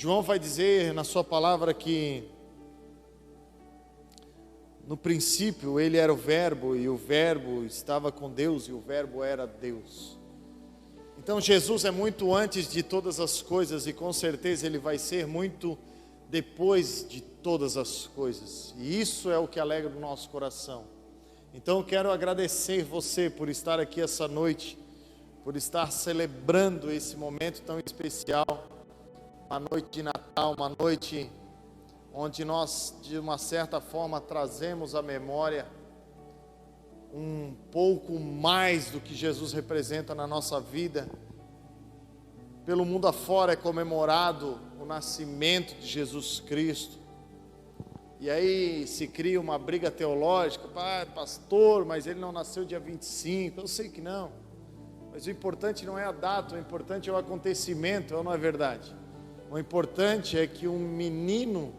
João vai dizer na sua palavra que no princípio ele era o verbo, e o verbo estava com Deus, e o verbo era Deus. Então Jesus é muito antes de todas as coisas, e com certeza ele vai ser muito depois de todas as coisas, e isso é o que alegra o nosso coração. Então eu quero agradecer você por estar aqui essa noite, por estar celebrando esse momento tão especial, uma noite de Natal, uma noite onde nós, de uma certa forma, trazemos à memória um pouco mais do que Jesus representa na nossa vida. Pelo mundo afora é comemorado o nascimento de Jesus Cristo, e aí se cria uma briga teológica: pastor, mas ele não nasceu dia 25, eu sei que não, mas o importante não é a data, o importante é o acontecimento, ou não é verdade? O importante é que um menino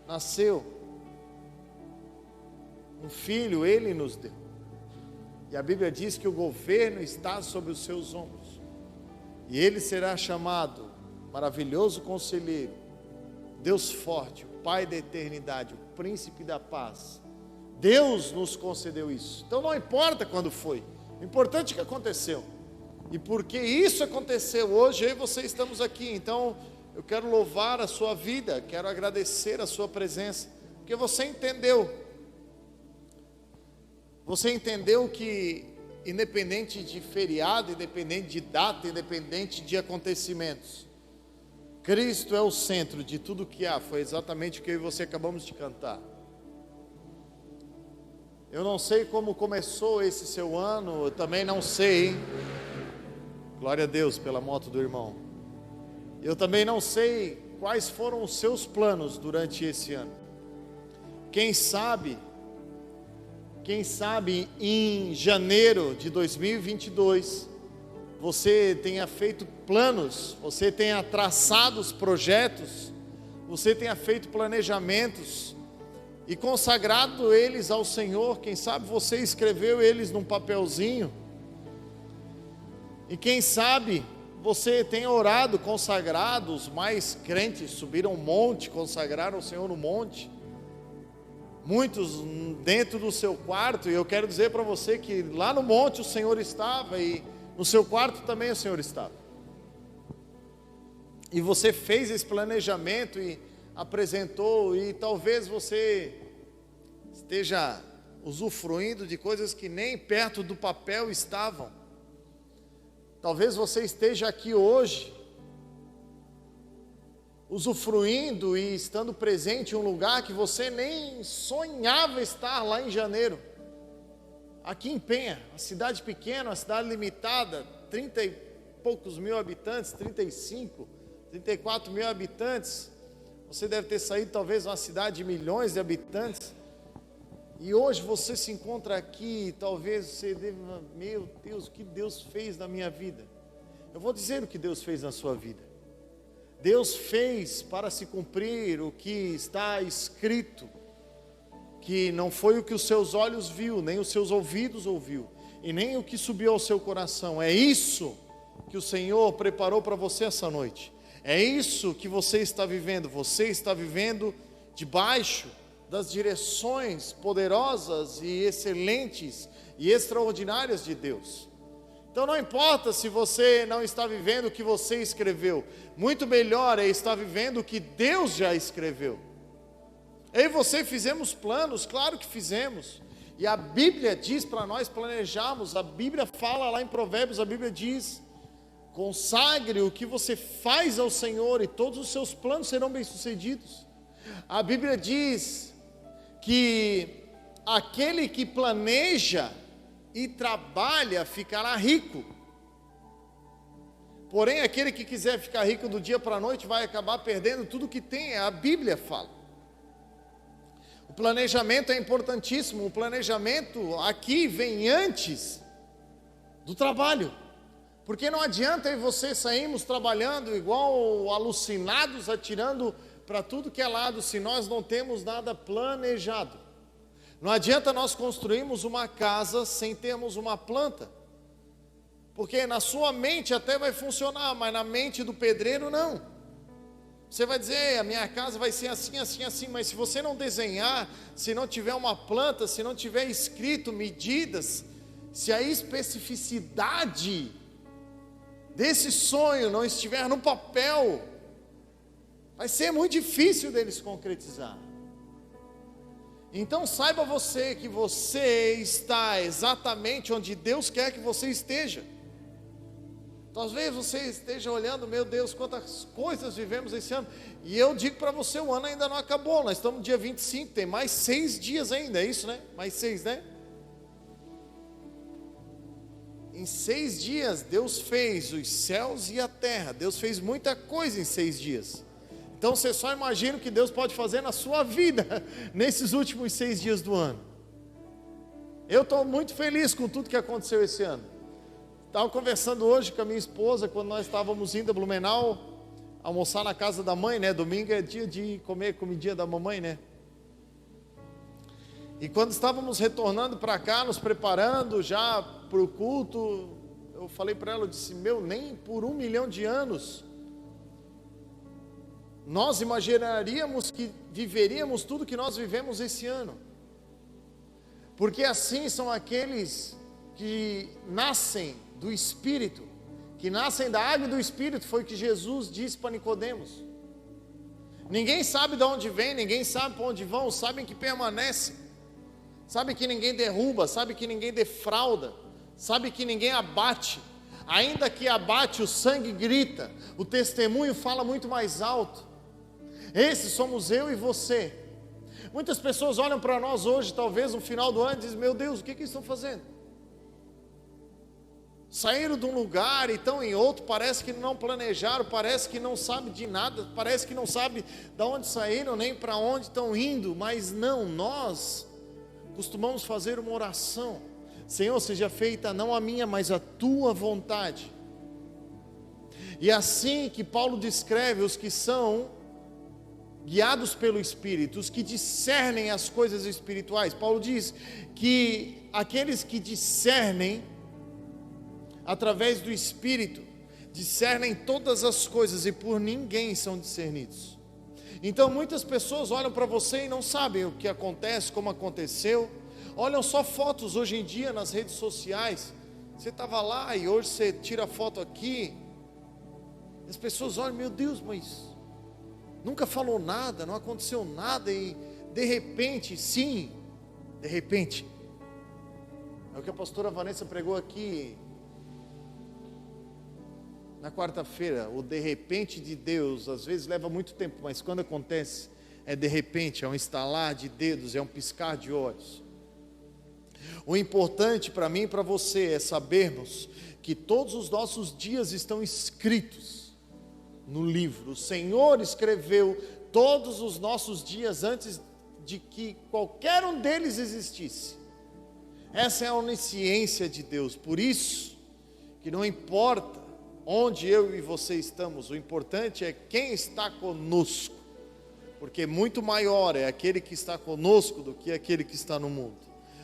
nasceu, um filho ele nos deu, e a Bíblia diz que o governo está sobre os seus ombros, e ele será chamado Maravilhoso Conselheiro, Deus Forte, o Pai da Eternidade, o Príncipe da Paz. Deus nos concedeu isso. Então não importa quando foi, o importante é que aconteceu, e porque isso aconteceu hoje, eu e você estamos aqui. Então eu quero louvar a sua vida, quero agradecer a sua presença, porque você entendeu que independente de feriado, independente de data, independente de acontecimentos, Cristo é o centro de tudo que há. Foi exatamente o que eu e você acabamos de cantar. Eu não sei como começou esse seu ano, eu também não sei, hein? Glória a Deus pela moto do irmão. Eu também não sei quais foram os seus planos durante esse ano. Quem sabe em janeiro de 2022, você tenha feito planos, você tenha traçado os projetos, você tenha feito planejamentos e consagrado eles ao Senhor. Quem sabe você escreveu eles num papelzinho, e quem sabe você tenha orado, consagrado. Os mais crentes subiram um monte, consagraram o Senhor no monte, muitos dentro do seu quarto, e eu quero dizer para você que lá no monte o Senhor estava, e no seu quarto também o Senhor estava, e você fez esse planejamento e apresentou, e talvez você esteja usufruindo de coisas que nem perto do papel estavam. Talvez você esteja aqui hoje, usufruindo e estando presente em um lugar que você nem sonhava estar lá em janeiro. Aqui em Penha, uma cidade pequena, uma cidade limitada, 30 e poucos mil habitantes, 35, 34 mil habitantes. Você deve ter saído talvez de uma cidade de milhões de habitantes, e hoje você se encontra aqui. Talvez você deva: meu Deus, o que Deus fez na minha vida? Eu vou dizer o que Deus fez na sua vida. Deus fez para se cumprir o que está escrito, que não foi o que os seus olhos viu, nem os seus ouvidos ouviu, e nem o que subiu ao seu coração. É isso que o Senhor preparou para você essa noite. É isso que você está vivendo. Você está vivendo debaixo das direções poderosas e excelentes e extraordinárias de Deus. Então não importa se você não está vivendo o que você escreveu, muito melhor é estar vivendo o que Deus já escreveu. Eu e você fizemos planos, claro que fizemos, e a Bíblia diz para nós planejarmos. A Bíblia fala lá em Provérbios, a Bíblia diz: consagre o que você faz ao Senhor, e todos os seus planos serão bem-sucedidos. A Bíblia diz que aquele que planeja e trabalha ficará rico, porém aquele que quiser ficar rico do dia para a noite vai acabar perdendo tudo que tem. A Bíblia fala. O planejamento é importantíssimo. O planejamento aqui vem antes do trabalho, porque não adianta eu e você sairmos trabalhando igual alucinados, atirando para tudo que é lado, se nós não temos nada planejado. Não adianta nós construirmos uma casa sem termos uma planta, porque na sua mente até vai funcionar, mas na mente do pedreiro não. Você vai dizer, a minha casa vai ser assim, assim, assim, mas se você não desenhar, se não tiver uma planta, se não tiver escrito medidas, se a especificidade desse sonho não estiver no papel, vai ser muito difícil deles concretizar. Então saiba você que você está exatamente onde Deus quer que você esteja. Talvez você esteja olhando, meu Deus, quantas coisas vivemos esse ano. E eu digo para você, o ano ainda não acabou. Nós estamos no dia 25, tem mais 6 dias ainda, é isso, né? Mais 6, né? Em 6 dias, Deus fez os céus e a terra. Deus fez muita coisa em 6 dias. Então você só imagina o que Deus pode fazer na sua vida, nesses últimos 6 dias do ano. Eu estou muito feliz com tudo que aconteceu esse ano. Estava conversando hoje com a minha esposa, quando nós estávamos indo a Blumenau, almoçar na casa da mãe, né? Domingo é dia de comer comidinha da mamãe, né? E quando estávamos retornando para cá, nos preparando já para o culto, eu falei para ela, eu disse, nem por 1 milhão de anos, nós imaginaríamos que viveríamos tudo que nós vivemos esse ano. Porque assim são aqueles que nascem do Espírito, que nascem da água e do Espírito, foi o que Jesus disse para Nicodemos. Ninguém sabe de onde vem, ninguém sabe para onde vão, sabem que permanecem, sabe que ninguém derruba, sabe que ninguém defrauda, sabe que ninguém abate, ainda que abate, o sangue grita, o testemunho fala muito mais alto. Esses somos eu e você. Muitas pessoas olham para nós hoje, talvez no final do ano, e dizem, meu Deus, o que eles estão fazendo? Saíram de um lugar e estão em outro, parece que não planejaram, parece que não sabe de nada, parece que não sabe de onde saíram, nem para onde estão indo, mas não, nós costumamos fazer uma oração, Senhor, seja feita não a minha, mas a tua vontade. E assim que Paulo descreve os que são guiados pelo Espírito, os que discernem as coisas espirituais, Paulo diz que aqueles que discernem através do Espírito, discernem todas as coisas e por ninguém são discernidos. Então muitas pessoas olham para você e não sabem o que acontece, como aconteceu, olham só fotos hoje em dia nas redes sociais, você estava lá e hoje você tira foto aqui, as pessoas olham, meu Deus, mas nunca falou nada, não aconteceu nada e de repente, sim, de repente, é o que a pastora Vanessa pregou aqui na quarta-feira, o de repente de Deus, às vezes leva muito tempo, mas quando acontece, é de repente, é um estalar de dedos, é um piscar de olhos. O importante para mim e para você é sabermos que todos os nossos dias estão escritos no livro. O Senhor escreveu todos os nossos dias antes de que qualquer um deles existisse. Essa é a onisciência de Deus, por isso que não importa onde eu e você estamos, o importante é quem está conosco, porque muito maior é aquele que está conosco do que aquele que está no mundo,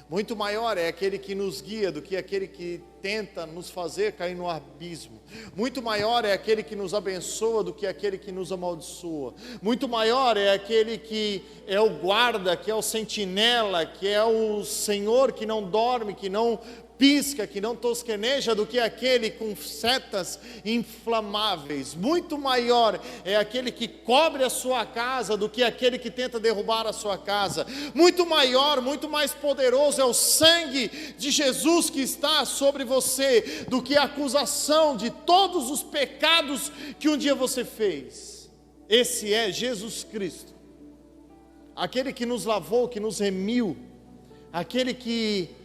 muito maior é aquele que nos guia do que aquele que tenta nos fazer cair no abismo, muito maior é aquele que nos abençoa do que aquele que nos amaldiçoa, muito maior é aquele que é o guarda, que é o sentinela, que é o Senhor que não dorme, que não pisca, que não tosqueneja, do que aquele com setas inflamáveis. Muito maior é aquele que cobre a sua casa do que aquele que tenta derrubar a sua casa. Muito maior, muito mais poderoso é o sangue de Jesus que está sobre você do que a acusação de todos os pecados que um dia você fez. Esse é Jesus Cristo, aquele que nos lavou, que nos remiu, aquele que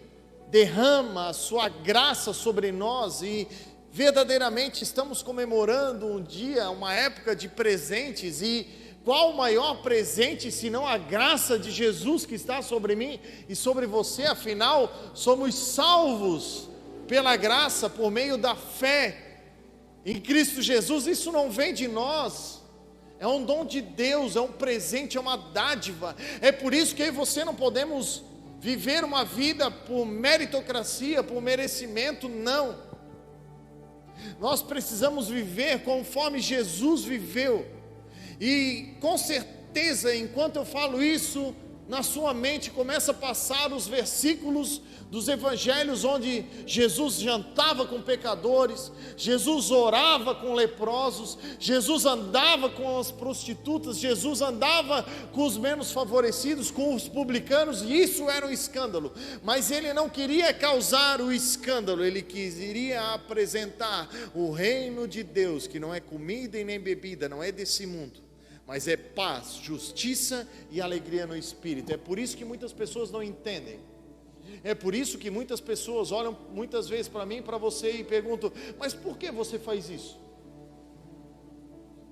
derrama a sua graça sobre nós, e verdadeiramente estamos comemorando um dia, uma época de presentes, e qual o maior presente senão a graça de Jesus que está sobre mim e sobre você? Afinal, somos salvos pela graça, por meio da fé em Cristo Jesus. Isso não vem de nós, é um dom de Deus, é um presente, é uma dádiva. É por isso que eu e você não podemos viver uma vida por meritocracia, por merecimento, não. Nós precisamos viver conforme Jesus viveu. E com certeza, enquanto eu falo isso, na sua mente começa a passar os versículos dos evangelhos onde Jesus jantava com pecadores, Jesus orava com leprosos, Jesus andava com as prostitutas, Jesus andava com os menos favorecidos, com os publicanos, e isso era um escândalo. Mas ele não queria causar o escândalo, ele queria apresentar o reino de Deus, que não é comida e nem bebida, não é desse mundo, mas é paz, justiça e alegria no Espírito. É por isso que muitas pessoas não entendem. É por isso que muitas pessoas olham muitas vezes para mim, para você e perguntam: mas por que você faz isso?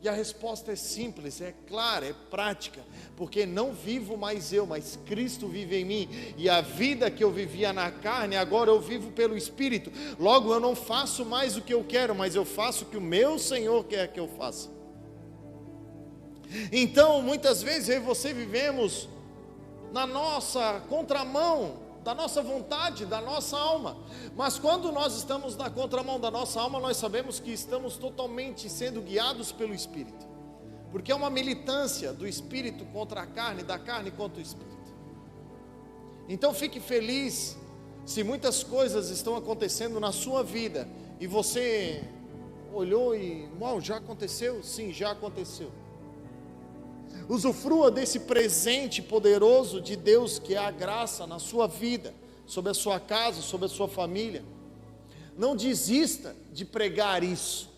E a resposta é simples, é clara, é prática. Porque não vivo mais eu, mas Cristo vive em mim. E a vida que eu vivia na carne, agora eu vivo pelo Espírito. Logo eu não faço mais o que eu quero, mas eu faço o que o meu Senhor quer que eu faça. Então, muitas vezes eu e você vivemos na nossa contramão da nossa vontade, da nossa alma. Mas quando nós estamos na contramão da nossa alma, nós sabemos que estamos totalmente sendo guiados pelo Espírito. Porque é uma militância do Espírito contra a carne, da carne contra o Espírito. Então fique feliz se muitas coisas estão acontecendo na sua vida e você olhou e, uau, já aconteceu? Sim, já aconteceu. Usufrua desse presente poderoso de Deus, que é a graça na sua vida, sobre a sua casa, sobre a sua família. Não desista de pregar isso.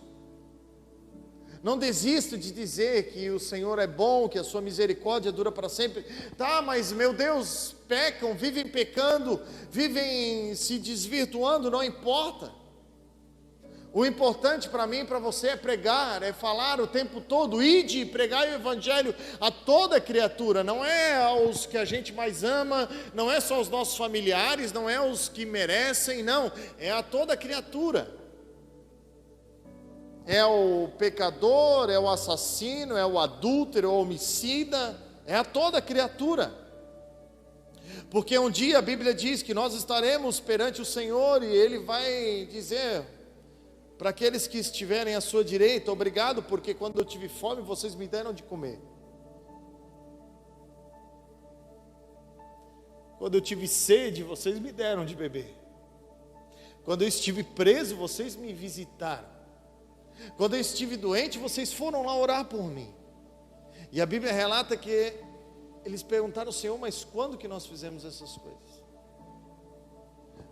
Não desista de dizer que o Senhor é bom, que a sua misericórdia dura para sempre. Tá, mas meu Deus, pecam, vivem pecando, vivem se desvirtuando, não importa. O importante para mim e para você é pregar, é falar o tempo todo, ide pregar o evangelho a toda criatura, não é aos que a gente mais ama, não é só aos nossos familiares, não é aos que merecem, não, é a toda criatura. É o pecador, é o assassino, é o adúltero, é o homicida, é a toda criatura. Porque um dia a Bíblia diz que nós estaremos perante o Senhor e Ele vai dizer para aqueles que estiverem à sua direita: obrigado, porque quando eu tive fome, vocês me deram de comer. Quando eu tive sede, vocês me deram de beber. Quando eu estive preso, vocês me visitaram. Quando eu estive doente, vocês foram lá orar por mim. E a Bíblia relata que eles perguntaram ao Senhor: mas quando que nós fizemos essas coisas?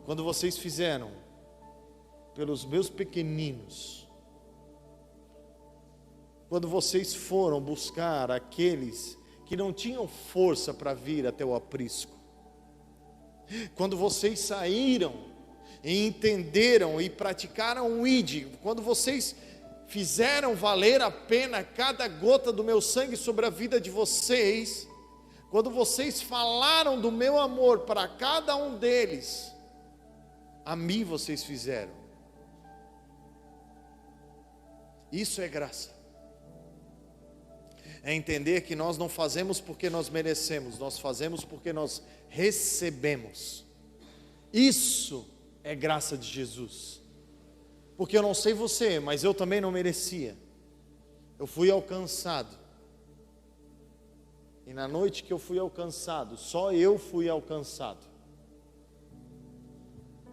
Quando vocês fizeram pelos meus pequeninos, quando vocês foram buscar aqueles que não tinham força para vir até o aprisco, quando vocês saíram e entenderam e praticaram o ID, quando vocês fizeram valer a pena cada gota do meu sangue sobre a vida de vocês, quando vocês falaram do meu amor para cada um deles, a mim vocês fizeram. Isso é graça. É entender que nós não fazemos porque nós merecemos, nós fazemos porque nós recebemos. Isso é graça de Jesus. Porque eu não sei você, mas eu também não merecia. Eu fui alcançado. E na noite que eu fui alcançado, só eu fui alcançado.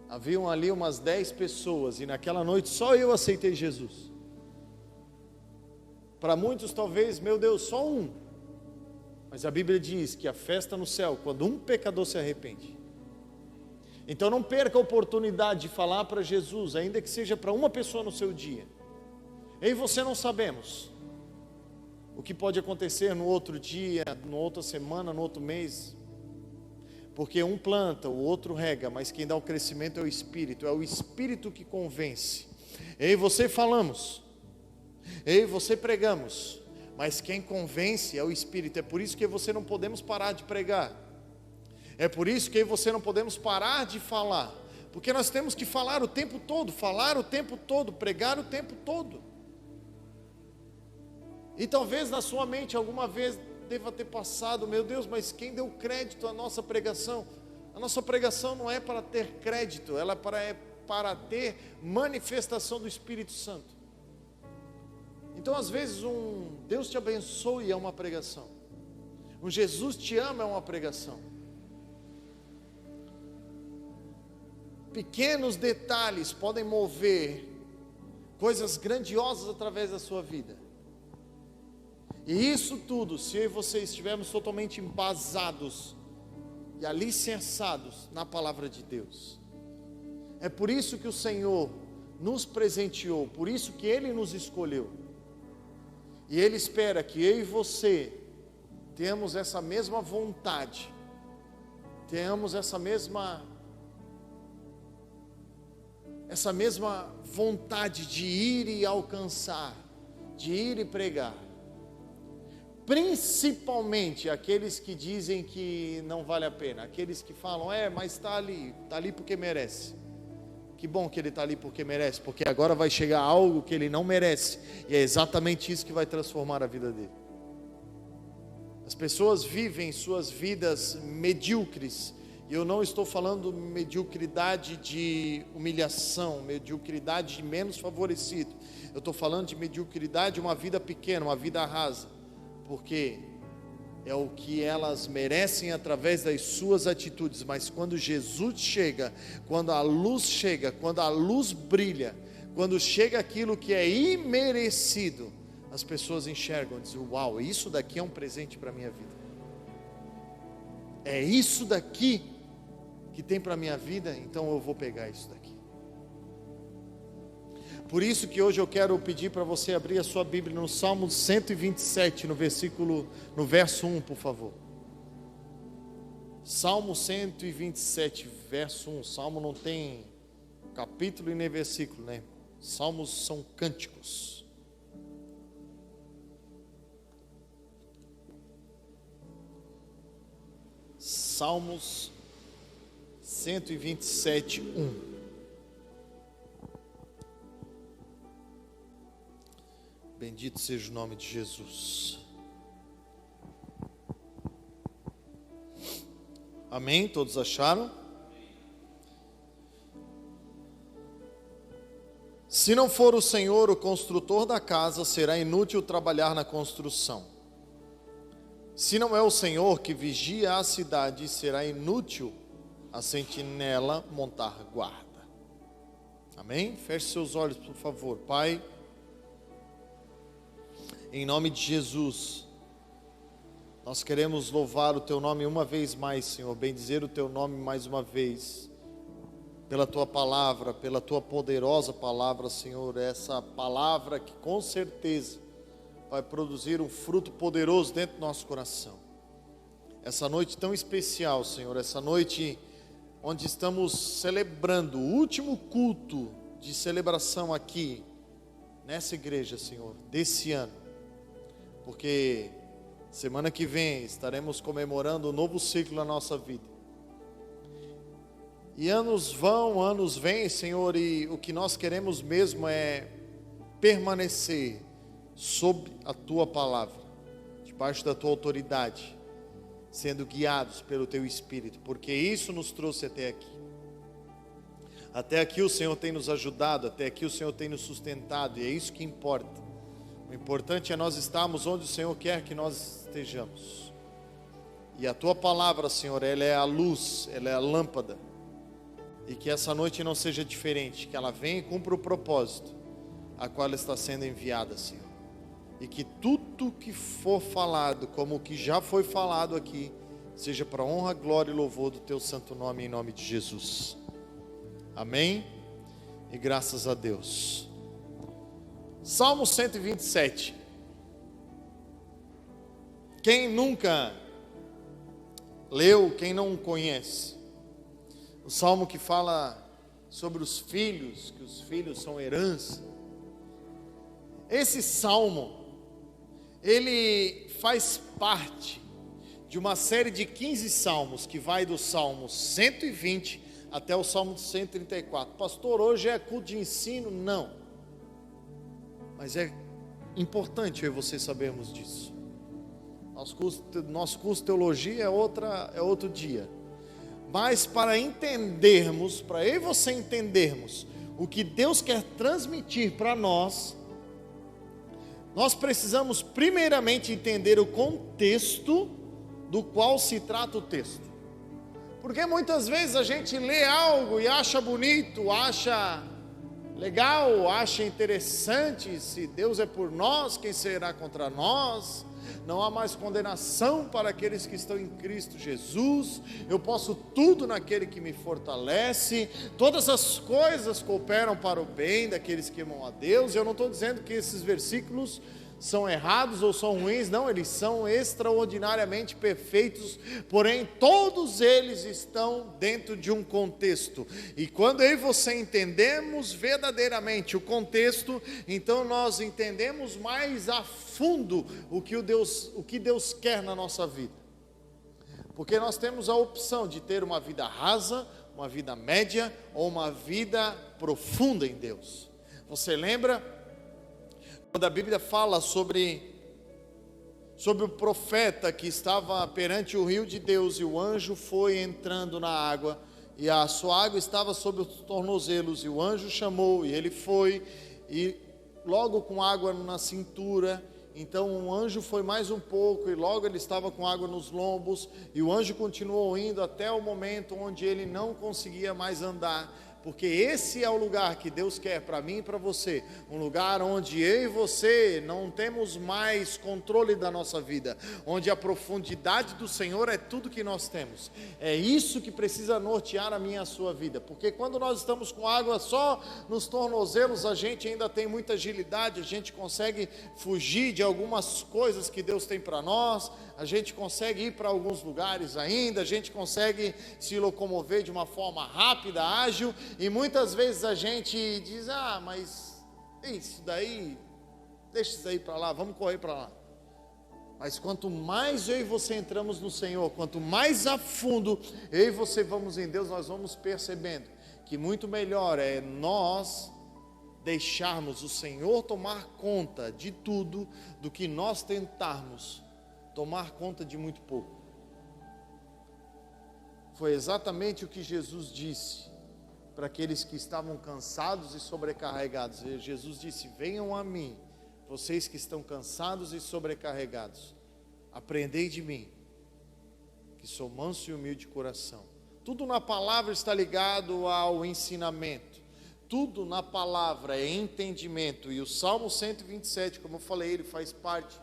Haviam ali umas 10 pessoas e naquela noite só eu aceitei Jesus. Para muitos talvez, meu Deus, só um. Mas a Bíblia diz que a festa no céu, quando um pecador se arrepende. Então não perca a oportunidade de falar para Jesus, ainda que seja para uma pessoa no seu dia. Eu e você não sabemos o que pode acontecer no outro dia, na outra semana, no outro mês. Porque um planta, o outro rega, mas quem dá o crescimento é o Espírito que convence. Eu e você falamos, eu e você pregamos, mas quem convence é o Espírito. É por isso que você não podemos parar de pregar. É por isso que você não podemos parar de falar, porque nós temos que falar o tempo todo, pregar o tempo todo. E talvez na sua mente alguma vez deva ter passado: meu Deus, mas quem deu crédito à nossa pregação? A nossa pregação não é para ter crédito, ela é para ter manifestação do Espírito Santo. Então, às vezes, um Deus te abençoe é uma pregação. Um Jesus te ama é uma pregação. Pequenos detalhes podem mover coisas grandiosas através da sua vida. E isso tudo, se eu e você estivermos totalmente embasados e alicerçados na palavra de Deus. É por isso que o Senhor nos presenteou, por isso que Ele nos escolheu. E Ele espera que eu e você tenhamos essa mesma vontade, tenhamos essa mesma vontade de ir e alcançar, de ir e pregar. Principalmente aqueles que dizem que não vale a pena, aqueles que falam, mas está ali porque merece. Que bom que ele está ali porque merece, porque agora vai chegar algo que ele não merece, e é exatamente isso que vai transformar a vida dele. As pessoas vivem suas vidas medíocres, e eu não estou falando mediocridade de humilhação, mediocridade de menos favorecido, eu estou falando de mediocridade de uma vida pequena, uma vida rasa, porque é o que elas merecem através das suas atitudes. Mas quando Jesus chega, quando a luz brilha, quando chega aquilo que é imerecido, as pessoas enxergam e dizem, uau, isso daqui é um presente para a minha vida. É isso daqui que tem para a minha vida, então eu vou pegar isso daqui. Por isso que hoje eu quero pedir para você abrir a sua Bíblia no Salmo 127, no verso 1, por favor. Salmo 127, verso 1. Salmo não tem capítulo e nem versículo, né? Salmos são cânticos. Salmos 127, 1. Bendito seja o nome de Jesus. Amém? Todos acharam? Se não for o Senhor o construtor da casa, será inútil trabalhar na construção. Se não é o Senhor que vigia a cidade, será inútil a sentinela montar guarda. Amém? Feche seus olhos, por favor. Pai, em nome de Jesus, nós queremos louvar o Teu nome uma vez mais, Senhor, bendizer o Teu nome mais uma vez, pela Tua palavra, pela Tua poderosa palavra, Senhor, essa palavra que com certeza vai produzir um fruto poderoso dentro do nosso coração. Essa noite tão especial, Senhor, essa noite onde estamos celebrando o último culto de celebração aqui, nessa igreja, Senhor, desse ano. Porque semana que vem estaremos comemorando um novo ciclo na nossa vida. E anos vão, anos vêm, Senhor, e o que nós queremos mesmo é permanecer sob a Tua palavra, debaixo da Tua autoridade, sendo guiados pelo Teu Espírito, porque isso nos trouxe até aqui. Até aqui o Senhor tem nos ajudado, até aqui o Senhor tem nos sustentado, e é isso que importa. O importante é nós estarmos onde o Senhor quer que nós estejamos. E a Tua palavra, Senhor, ela é a luz, ela é a lâmpada. E que essa noite não seja diferente, que ela venha e cumpra o propósito a qual ela está sendo enviada, Senhor. E que tudo que for falado, como o que já foi falado aqui, seja para honra, glória e louvor do Teu santo nome, em nome de Jesus. Amém? E graças a Deus. Salmo 127. Quem nunca leu, quem não conhece? O salmo que fala sobre os filhos, que os filhos são herança. Esse salmo, ele faz parte de uma série de 15 salmos, que vai do Salmo 120 até o Salmo 134. Pastor, hoje é culto de ensino? Não. Mas é importante eu e você sabermos disso. Nosso curso de teologia é outro dia. Mas para entendermos, para eu e você entendermos o que Deus quer transmitir para nós, nós precisamos primeiramente entender o contexto do qual se trata o texto. Porque muitas vezes a gente lê algo e acha bonito, acha legal, acha interessante. Se Deus é por nós, quem será contra nós? Não há mais condenação para aqueles que estão em Cristo Jesus. Eu posso tudo naquele que me fortalece. Todas as coisas cooperam para o bem daqueles que amam a Deus. Eu não estou dizendo que esses versículos são errados ou são ruins, não, eles são extraordinariamente perfeitos, porém todos eles estão dentro de um contexto, e quando eu e você entendemos verdadeiramente o contexto, então nós entendemos mais a fundo o que Deus quer na nossa vida, porque nós temos a opção de ter uma vida rasa, uma vida média, ou uma vida profunda em Deus. Você lembra? Quando a Bíblia fala sobre o profeta que estava perante o rio de Deus, e o anjo foi entrando na água, e a sua água estava sobre os tornozelos, e o anjo chamou, e ele foi, e logo com água na cintura, então o anjo foi mais um pouco, e logo ele estava com água nos lombos, e o anjo continuou indo até o momento onde ele não conseguia mais andar, porque esse é o lugar que Deus quer para mim e para você, um lugar onde eu e você não temos mais controle da nossa vida, onde a profundidade do Senhor é tudo que nós temos. É isso que precisa nortear a minha e a sua vida, porque quando nós estamos com água só nos tornozelos, a gente ainda tem muita agilidade, a gente consegue fugir de algumas coisas que Deus tem para nós, a gente consegue ir para alguns lugares ainda, a gente consegue se locomover de uma forma rápida, ágil, e muitas vezes a gente diz, mas isso daí, deixa isso aí para lá, vamos correr para lá. Mas quanto mais eu e você entramos no Senhor, quanto mais a fundo eu e você vamos em Deus, nós vamos percebendo que muito melhor é nós deixarmos o Senhor tomar conta de tudo, do que nós tentarmos tomar conta de muito pouco. Foi exatamente o que Jesus disse para aqueles que estavam cansados e sobrecarregados. Jesus disse: venham a mim, vocês que estão cansados e sobrecarregados, aprendei de mim, que sou manso e humilde de coração. Tudo na palavra está ligado ao ensinamento, tudo na palavra é entendimento, e o Salmo 127, como eu falei, ele faz parte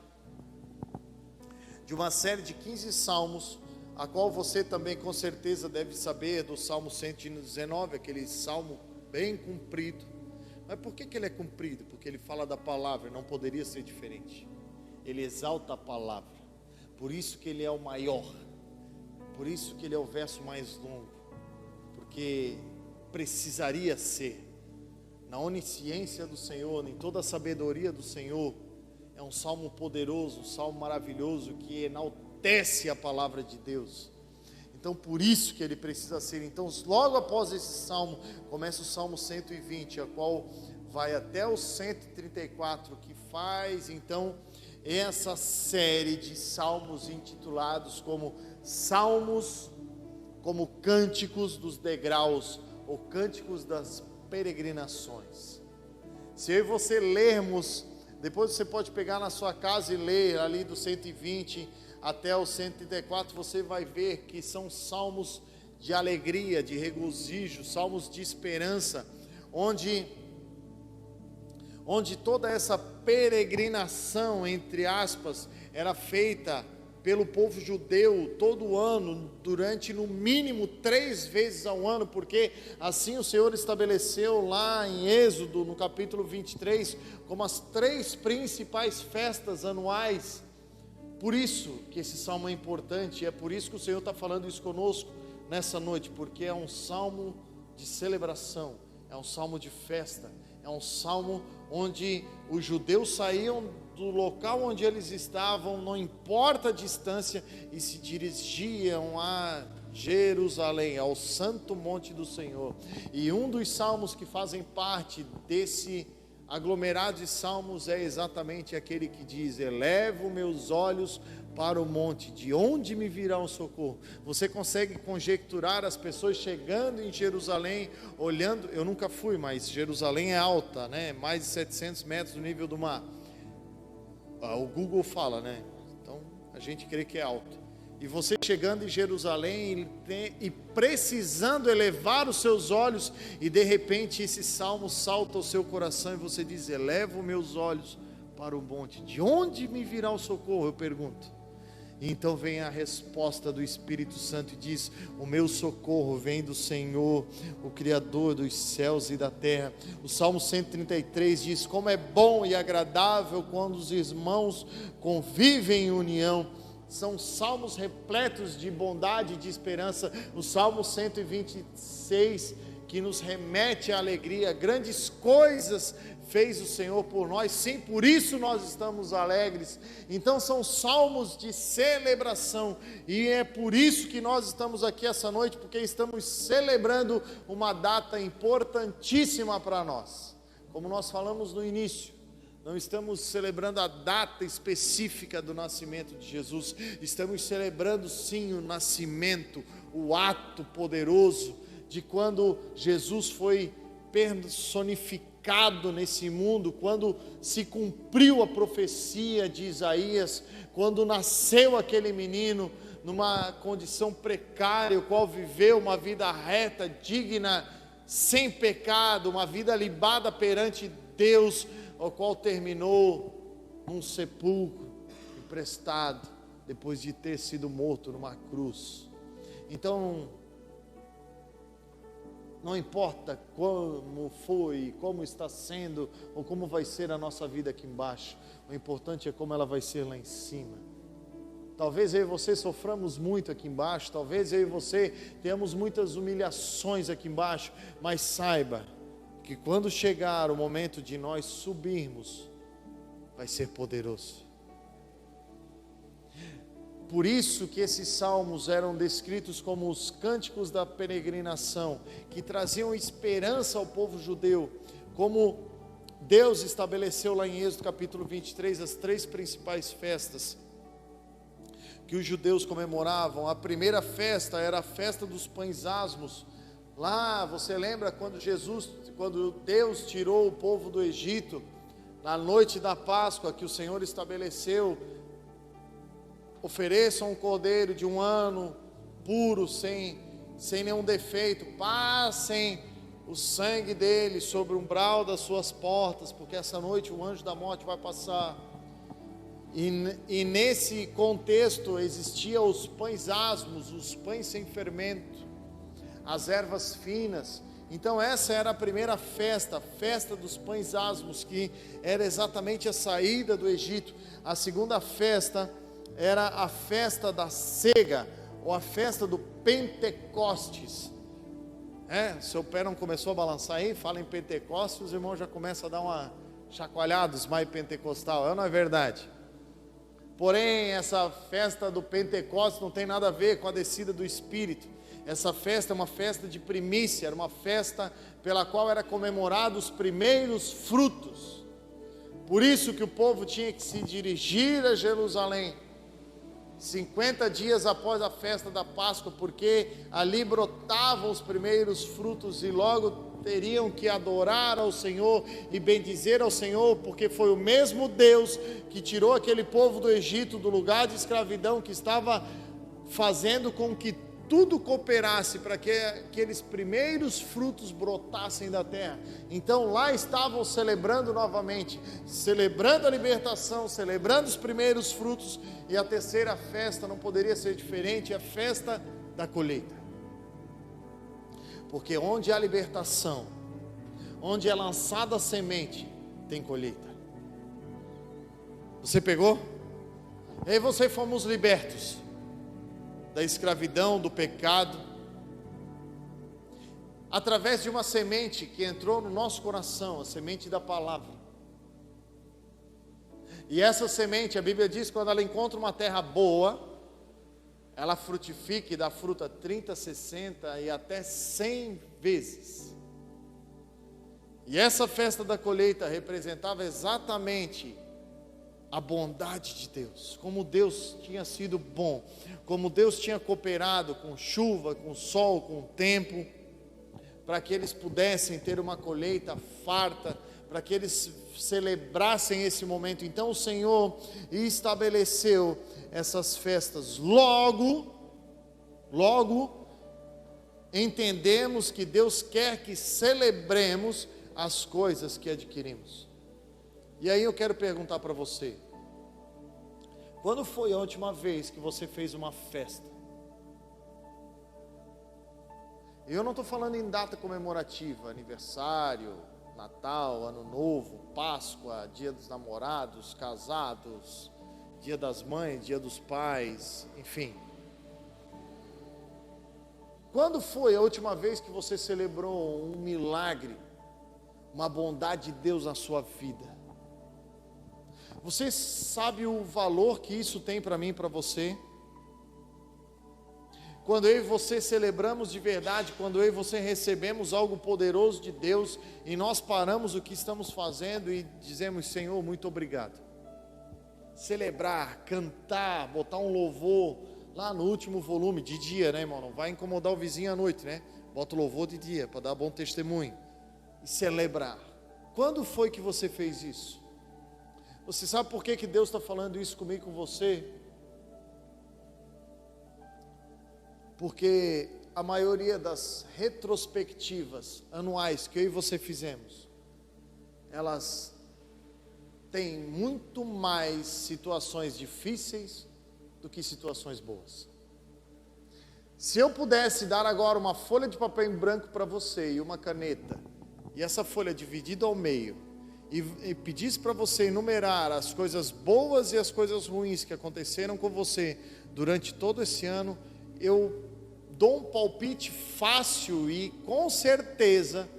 de uma série de 15 salmos, a qual você também com certeza deve saber, do Salmo 119, aquele salmo bem comprido. Mas por que ele é comprido? Porque ele fala da palavra, não poderia ser diferente. Ele exalta a palavra, por isso que ele é o maior, por isso que ele é o verso mais longo, porque precisaria ser, na onisciência do Senhor, em toda a sabedoria do Senhor. É um salmo poderoso, um salmo maravilhoso, que enaltece a palavra de Deus. Então por isso que ele precisa ser. Então logo após esse salmo, começa o Salmo 120, a qual vai até o 134, que faz então essa série de salmos intitulados como salmos, como cânticos dos degraus, ou cânticos das peregrinações. Se eu e você lermos, depois você pode pegar na sua casa e ler ali do 120 até o 134, você vai ver que são salmos de alegria, de regozijo, salmos de esperança, onde toda essa peregrinação, entre aspas, era feita pelo povo judeu todo ano, durante no mínimo 3 vezes ao ano, porque assim o Senhor estabeleceu lá em Êxodo, no capítulo 23, como as 3 principais festas anuais. Por isso que esse salmo é importante, e é por isso que o Senhor está falando isso conosco nessa noite, porque é um salmo de celebração, é um salmo de festa, é um salmo onde os judeus saíam do local onde eles estavam, não importa a distância, e se dirigiam a Jerusalém, ao santo monte do Senhor. E um dos salmos que fazem parte desse aglomerado de salmos é exatamente aquele que diz: elevo meus olhos para o monte, de onde me virá o socorro? Você consegue conjecturar as pessoas chegando em Jerusalém, olhando, eu nunca fui, mas Jerusalém é alta, né? Mais de 700 metros do nível do mar. O Google fala, né? Então a gente crê que é alto. E você chegando em Jerusalém e precisando elevar os seus olhos, e de repente esse salmo salta ao seu coração e você diz: elevo meus olhos para o monte, de onde me virá o socorro? Eu pergunto. E então vem a resposta do Espírito Santo e diz: o meu socorro vem do Senhor, o Criador dos céus e da terra. O Salmo 133 diz: como é bom e agradável quando os irmãos convivem em união. São salmos repletos de bondade e de esperança. O Salmo 126, que nos remete à alegria, grandes coisas fez o Senhor por nós, sim, por isso nós estamos alegres. Então são salmos de celebração, e é por isso que nós estamos aqui essa noite, porque estamos celebrando uma data importantíssima para nós. Como nós falamos no início, não estamos celebrando a data específica do nascimento de Jesus, estamos celebrando sim o nascimento, o ato poderoso de quando Jesus foi personificado nesse mundo, quando se cumpriu a profecia de Isaías, quando nasceu aquele menino numa condição precária, o qual viveu uma vida reta, digna, sem pecado, uma vida libada perante Deus, o qual terminou num sepulcro emprestado, depois de ter sido morto numa cruz. Então, não importa como foi, como está sendo, ou como vai ser a nossa vida aqui embaixo, o importante é como ela vai ser lá em cima. Talvez eu e você soframos muito aqui embaixo, talvez eu e você tenhamos muitas humilhações aqui embaixo, mas saiba que quando chegar o momento de nós subirmos, vai ser poderoso. Por isso que esses salmos eram descritos como os cânticos da peregrinação, que traziam esperança ao povo judeu, como Deus estabeleceu lá em Êxodo capítulo 23, as 3 principais festas que os judeus comemoravam. A primeira festa era a festa dos pães asmos. Lá, você lembra quando Deus tirou o povo do Egito, na noite da Páscoa que o Senhor estabeleceu: ofereçam um cordeiro de 1 ano, puro, sem nenhum defeito, passem o sangue dele sobre o umbral das suas portas, porque essa noite o anjo da morte vai passar. E nesse contexto existiam os pães asmos, os pães sem fermento, as ervas finas. Então essa era a primeira festa, a festa dos pães asmos, que era exatamente a saída do Egito. A segunda festa era a festa da cega, ou a festa do Pentecostes. Seu pé não começou a balançar aí? Fala em Pentecostes, os irmãos já começam a dar uma chacoalhada, os mais pentecostal, não é verdade? Porém, essa festa do Pentecostes não tem nada a ver com a descida do Espírito. Essa festa é uma festa de primícia, era uma festa pela qual era comemorado os primeiros frutos. Por isso que o povo tinha que se dirigir a Jerusalém 50 dias após a festa da Páscoa, porque ali brotavam os primeiros frutos e logo teriam que adorar ao Senhor e bendizer ao Senhor, porque foi o mesmo Deus que tirou aquele povo do Egito, do lugar de escravidão, que estava fazendo com que tudo cooperasse para que aqueles primeiros frutos brotassem da terra. Então lá estavam celebrando novamente, celebrando a libertação, celebrando os primeiros frutos. E a terceira festa não poderia ser diferente, é a festa da colheita. Porque onde há libertação, onde é lançada a semente, tem colheita. Você pegou? Eu e você fomos libertos da escravidão, do pecado, através de uma semente que entrou no nosso coração, a semente da palavra. E essa semente, a Bíblia diz que quando ela encontra uma terra boa, ela frutifica e dá fruta 30, 60 e até 100 vezes. E essa festa da colheita representava exatamente a bondade de Deus, como Deus tinha sido bom, como Deus tinha cooperado com chuva, com sol, com o tempo, para que eles pudessem ter uma colheita farta, para que eles celebrassem esse momento. Então o Senhor estabeleceu essas festas. Logo, entendemos que Deus quer que celebremos as coisas que adquirimos. E aí eu quero perguntar para você: quando foi a última vez que você fez uma festa? Eu não estou falando em data comemorativa, aniversário, Natal, Ano Novo, Páscoa, Dia dos Namorados, casados, Dia das Mães, Dia dos Pais, enfim. Quando foi a última vez que você celebrou um milagre, uma bondade de Deus na sua vida? Você sabe o valor que isso tem para mim e para você? Quando eu e você celebramos de verdade, quando eu e você recebemos algo poderoso de Deus, e nós paramos o que estamos fazendo e dizemos: Senhor, muito obrigado. Celebrar, cantar, botar um louvor lá no último volume, de dia, né, irmão? Não vai incomodar o vizinho à noite, né? Bota o louvor de dia, para dar bom testemunho. E celebrar. Quando foi que você fez isso? Você sabe por que Deus está falando isso comigo e com você? Porque a maioria das retrospectivas anuais que eu e você fizemos, elas têm muito mais situações difíceis do que situações boas. Se eu pudesse dar agora uma folha de papel em branco para você e uma caneta, e essa folha dividida ao meio, e pedisse para você enumerar as coisas boas e as coisas ruins que aconteceram com você durante todo esse ano, eu dou um palpite fácil e com certeza,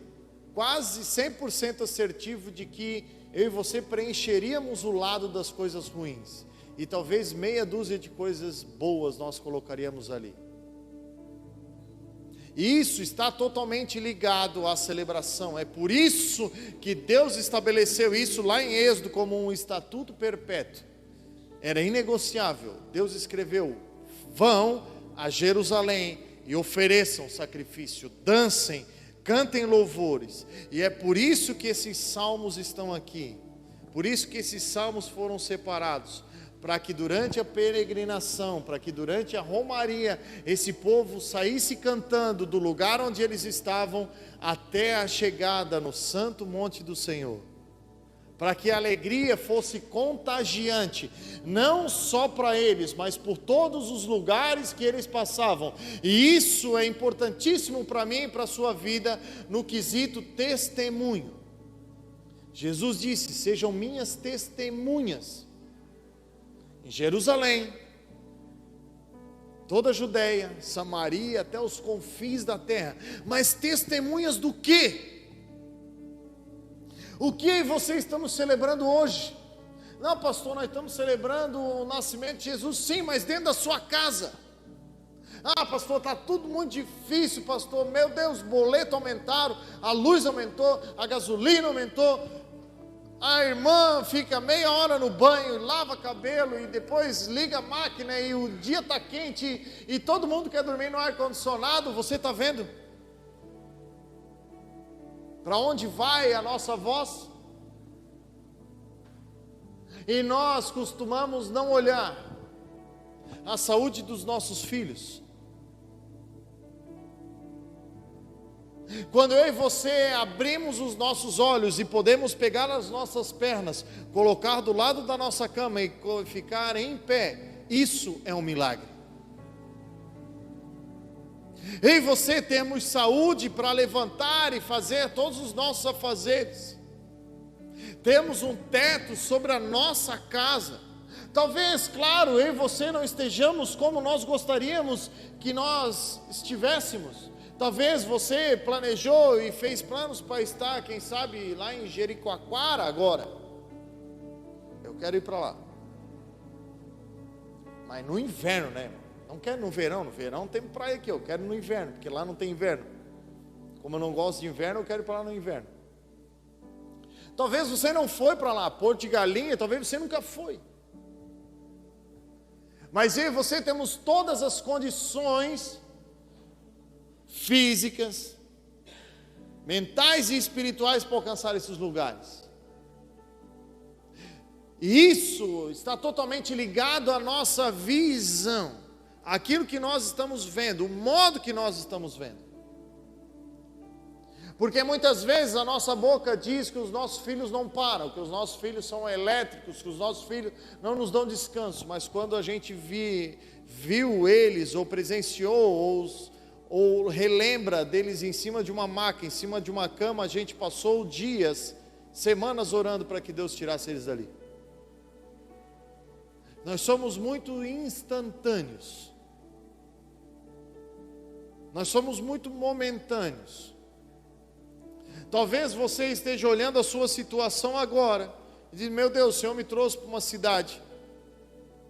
quase 100% assertivo, de que eu e você preencheríamos o lado das coisas ruins, e talvez meia dúzia de coisas boas nós colocaríamos ali. Isso está totalmente ligado à celebração. É por isso que Deus estabeleceu isso lá em Êxodo como um estatuto perpétuo. Era inegociável. Deus escreveu: vão a Jerusalém e ofereçam sacrifício, dancem, cantem louvores. E é por isso que esses salmos estão aqui. Por isso que esses salmos foram separados, para que durante a peregrinação, para que durante a romaria, esse povo saísse cantando do lugar onde eles estavam até a chegada no santo monte do Senhor, para que a alegria fosse contagiante, não só para eles, mas por todos os lugares que eles passavam. E isso é importantíssimo para mim e para a sua vida, no quesito testemunho. Jesus disse: sejam minhas testemunhas em Jerusalém, toda a Judeia, Samaria, até os confins da terra. Mas testemunhas do quê? O que você estamos celebrando hoje? Não, pastor, nós estamos celebrando o nascimento de Jesus. Sim, mas dentro da sua casa. Ah, pastor, está tudo muito difícil, pastor. Meu Deus, boleto aumentaram, a luz aumentou, a gasolina aumentou. A irmã fica meia hora no banho, lava cabelo e depois liga a máquina e o dia está quente e todo mundo quer dormir no ar-condicionado. Você está vendo? Para onde vai a nossa voz? E nós costumamos não olhar a saúde dos nossos filhos. Quando eu e você abrimos os nossos olhos e podemos pegar as nossas pernas, colocar do lado da nossa cama e ficar em pé, isso é um milagre. Eu e você temos saúde para levantar e fazer todos os nossos afazeres. Temos um teto sobre a nossa casa. Talvez, claro, eu e você não estejamos como nós gostaríamos que nós estivéssemos. Talvez você planejou e fez planos para estar, quem sabe, lá em Jericoacoara agora. Eu quero ir para lá. Mas no inverno, né? Não quero no verão. No verão tem praia aqui. Eu quero no inverno, porque lá não tem inverno. Como eu não gosto de inverno, eu quero ir para lá no inverno. Talvez você não foi para lá, Porto de Galinha, talvez você nunca foi. Mas eu e você temos todas as condições físicas, mentais e espirituais para alcançar esses lugares. E isso está totalmente ligado à nossa visão, aquilo que nós estamos vendo, o modo que nós estamos vendo. Porque muitas vezes a nossa boca diz que os nossos filhos não param, que os nossos filhos são elétricos, que os nossos filhos não nos dão descanso. Mas quando a gente viu eles, ou presenciou, ou relembra deles em cima de uma maca, em cima de uma cama, a gente passou dias, semanas orando para que Deus tirasse eles dali. Nós somos muito instantâneos. Nós somos muito momentâneos. Talvez você esteja olhando a sua situação agora e diz: meu Deus, o Senhor me trouxe para uma cidade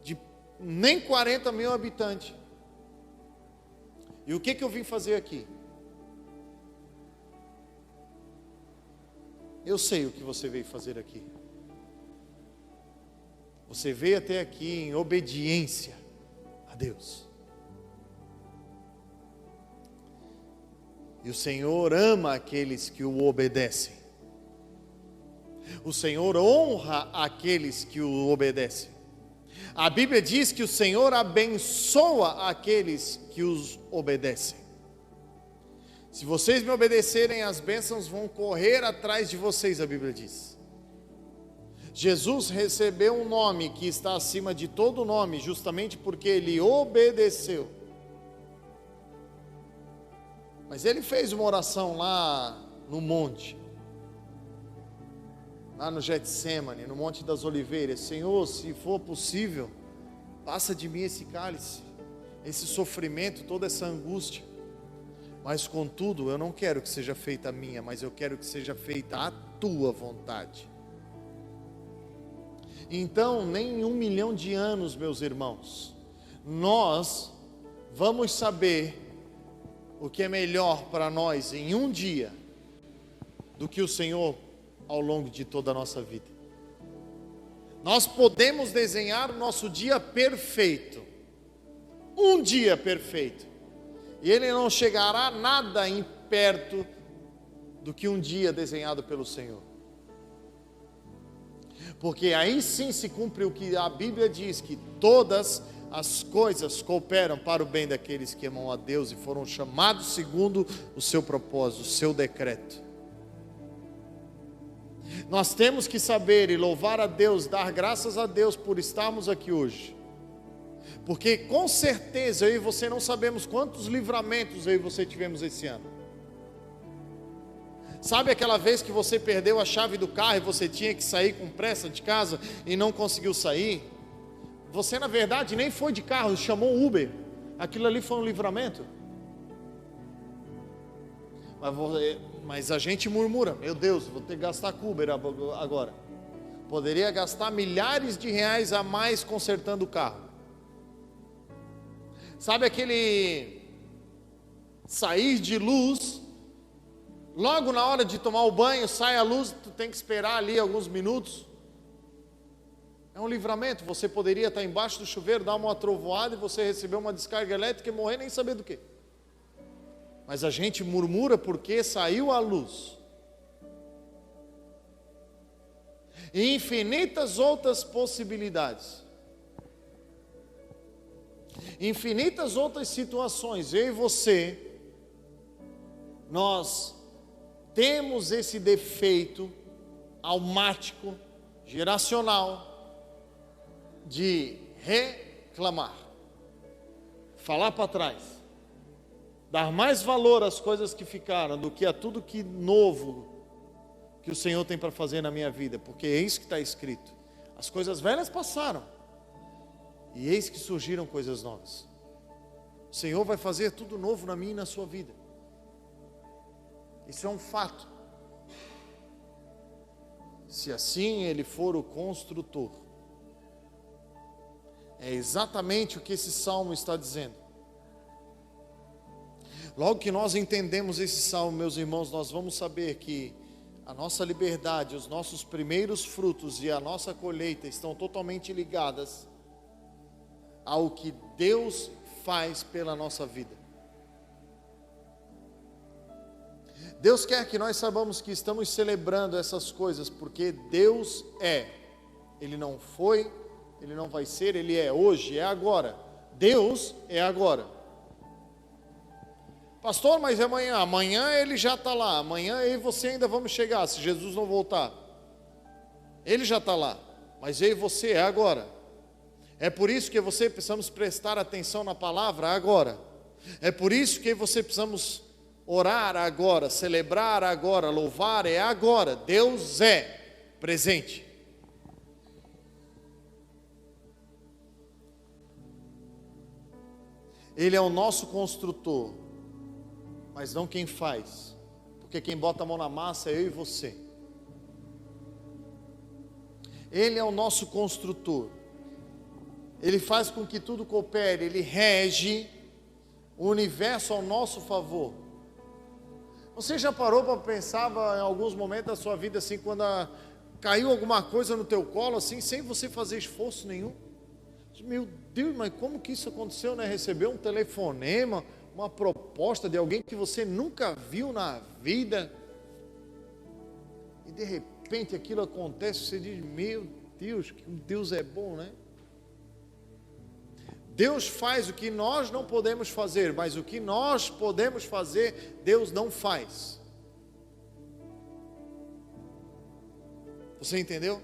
de nem 40 mil habitantes. E o que eu vim fazer aqui? Eu sei o que você veio fazer aqui. Você veio até aqui em obediência a Deus. E o Senhor ama aqueles que o obedecem. O Senhor honra aqueles que o obedecem. A Bíblia diz que o Senhor abençoa aqueles que os obedecem. Se vocês me obedecerem, as bênçãos vão correr atrás de vocês, a Bíblia diz. Jesus recebeu um nome que está acima de todo nome, justamente porque ele obedeceu. Mas ele fez uma oração lá no monte, lá no Getsêmani, no Monte das Oliveiras: Senhor, se for possível, passa de mim esse cálice, esse sofrimento, toda essa angústia. Mas contudo, eu não quero que seja feita a minha, mas eu quero que seja feita a tua vontade. Então, nem em 1 milhão de anos, meus irmãos, nós vamos saber o que é melhor para nós em um dia do que o Senhor ao longo de toda a nossa vida. Nós podemos desenhar o nosso dia perfeito, um dia perfeito, e ele não chegará nada em perto do que um dia desenhado pelo Senhor. Porque aí sim se cumpre o que a Bíblia diz, que todas as coisas cooperam para o bem daqueles que amam a Deus e foram chamados segundo o seu propósito, o seu decreto. Nós temos que saber e louvar a Deus, dar graças a Deus por estarmos aqui hoje. Porque com certeza eu e você não sabemos quantos livramentos eu e você tivemos esse ano. Sabe aquela vez que você perdeu a chave do carro e você tinha que sair com pressa de casa e não conseguiu sair? Você na verdade nem foi de carro, chamou um Uber. Aquilo ali foi um livramento. Mas a gente murmura: meu Deus, vou ter que gastar com Uber agora. Poderia gastar milhares de reais a mais consertando o carro. Sabe aquele sair de luz, logo na hora de tomar o banho, sai a luz, tu tem que esperar ali alguns minutos. É um livramento. Você poderia estar embaixo do chuveiro, dar uma trovoada e você receber uma descarga elétrica e morrer nem saber do que. Mas a gente murmura porque saiu a luz. E infinitas outras possibilidades. Infinitas outras situações. Eu e você, nós temos esse defeito almático, geracional, de reclamar, falar para trás, dar mais valor às coisas que ficaram do que a tudo que novo que o Senhor tem para fazer na minha vida, porque é isso que está escrito: as coisas velhas passaram e eis que surgiram coisas novas. O Senhor vai fazer tudo novo na minha e na sua vida. Isso é um fato. Se assim Ele for o construtor. É exatamente o que esse salmo está dizendo. Logo que nós entendemos esse salmo, meus irmãos, nós vamos saber que a nossa liberdade, os nossos primeiros frutos e a nossa colheita estão totalmente ligadas ao que Deus faz pela nossa vida. Deus quer que nós saibamos que estamos celebrando essas coisas, porque Deus é Ele não foi, ele não vai ser, ele é hoje, é agora. Deus é agora. Pastor, mas é amanhã. Amanhã ele já está lá. Amanhã eu e você ainda vamos chegar, se Jesus não voltar. Ele já está lá, mas eu e você é agora. É por isso que você precisamos prestar atenção na palavra agora. É por isso que você precisamos orar agora, celebrar agora, louvar é agora. Deus é presente. Ele é o nosso construtor, mas não quem faz, porque quem bota a mão na massa é eu e você. Ele é o nosso construtor, ele faz com que tudo coopere, ele rege o universo ao nosso favor. Você já parou para pensar em alguns momentos da sua vida assim, quando caiu alguma coisa no teu colo assim, sem você fazer esforço nenhum? Meu Deus, mas como que isso aconteceu, né? Recebeu um telefonema, uma proposta de alguém que você nunca viu na vida, e de repente aquilo acontece, você diz, meu Deus, que Deus é bom, né? Deus faz o que nós não podemos fazer, mas o que nós podemos fazer, Deus não faz. Você entendeu?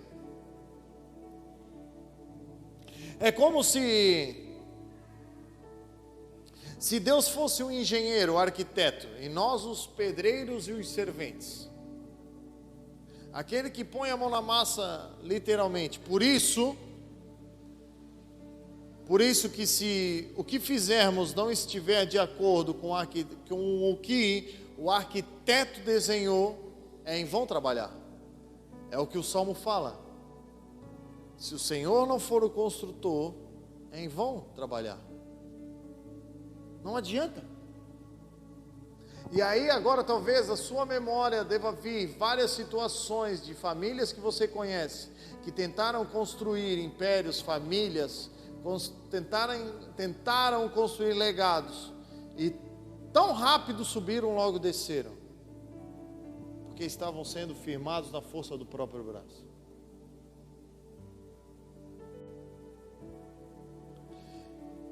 É como se Deus fosse um engenheiro, um arquiteto, e nós os pedreiros e os serventes. Aquele que põe a mão na massa, literalmente. Por isso que se o que fizermos não estiver de acordo com o que o arquiteto desenhou, é em vão trabalhar. É o que o Salmo fala. Se o Senhor não for o construtor, é em vão trabalhar. Não adianta. E aí agora talvez a sua memória deva vir várias situações de famílias que você conhece, que tentaram construir impérios, famílias, tentaram construir legados, e tão rápido subiram, logo desceram, porque estavam sendo firmados na força do próprio braço.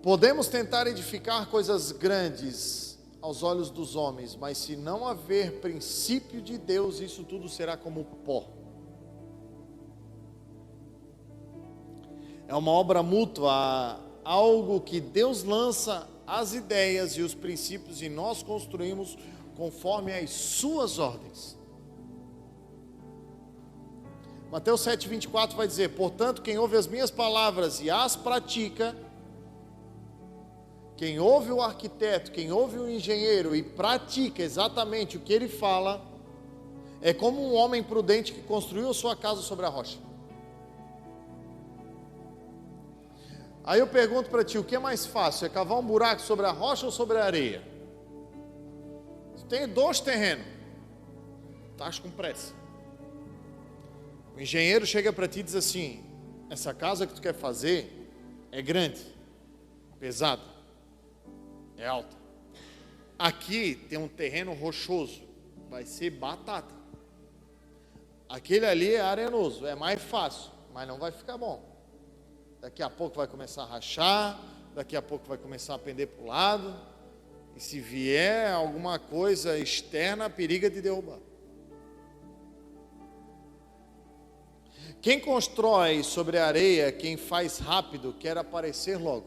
Podemos tentar edificar coisas grandes aos olhos dos homens, mas se não haver princípio de Deus, isso tudo será como pó. É uma obra mútua, algo que Deus lança as ideias e os princípios e nós construímos conforme as suas ordens. Mateus 7,24 vai dizer, portanto, quem ouve as minhas palavras e as pratica, quem ouve o arquiteto, quem ouve o engenheiro e pratica exatamente o que ele fala, é como um homem prudente que construiu a sua casa sobre a rocha. Aí eu pergunto para ti, o que é mais fácil? É cavar um buraco sobre a rocha ou sobre a areia? Tu tem 2 terrenos, estás com pressa. O engenheiro chega para ti e diz assim, essa casa que tu quer fazer é grande, pesada, é alta. Aqui tem um terreno rochoso, vai ser batata. Aquele ali é arenoso, é mais fácil, mas não vai ficar bom. Daqui a pouco vai começar a rachar, daqui a pouco vai começar a pender para o lado, e se vier alguma coisa externa, periga de derrubar. Quem constrói sobre a areia, quem faz rápido, quer aparecer logo.